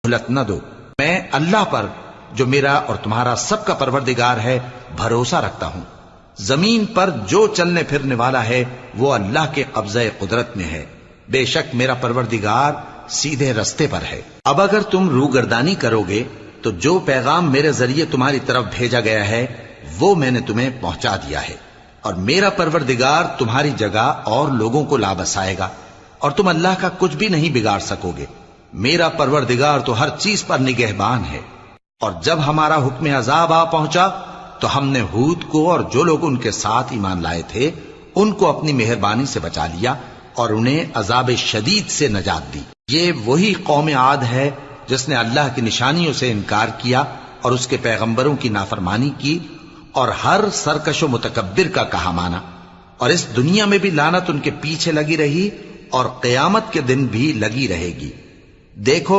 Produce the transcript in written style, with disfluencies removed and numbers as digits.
مہلت نہ دو۔ میں اللہ پر جو میرا اور تمہارا سب کا پروردگار ہے بھروسہ رکھتا ہوں۔ زمین پر جو چلنے پھرنے والا ہے وہ اللہ کے قبضہ قدرت میں ہے، بے شک میرا پروردگار سیدھے رستے پر ہے۔ اب اگر تم روگردانی کرو گے تو جو پیغام میرے ذریعے تمہاری طرف بھیجا گیا ہے وہ میں نے تمہیں پہنچا دیا ہے، اور میرا پروردگار تمہاری جگہ اور لوگوں کو لا بسائے گا، اور تم اللہ کا کچھ بھی نہیں بگاڑ سکو گے۔ میرا پروردگار تو ہر چیز پر نگہبان ہے۔ اور جب ہمارا حکم عذاب آ پہنچا تو ہم نے ہود کو اور جو لوگ ان کے ساتھ ایمان لائے تھے ان کو اپنی مہربانی سے بچا لیا اور انہیں عذاب شدید سے نجات دی۔ یہ وہی قوم عاد ہے جس نے اللہ کی نشانیوں سے انکار کیا اور اس کے پیغمبروں کی نافرمانی کی اور ہر سرکش و متکبر کا کہا مانا، اور اس دنیا میں بھی لعنت ان کے پیچھے لگی رہی اور قیامت کے دن بھی لگی رہے گی۔ دیکھو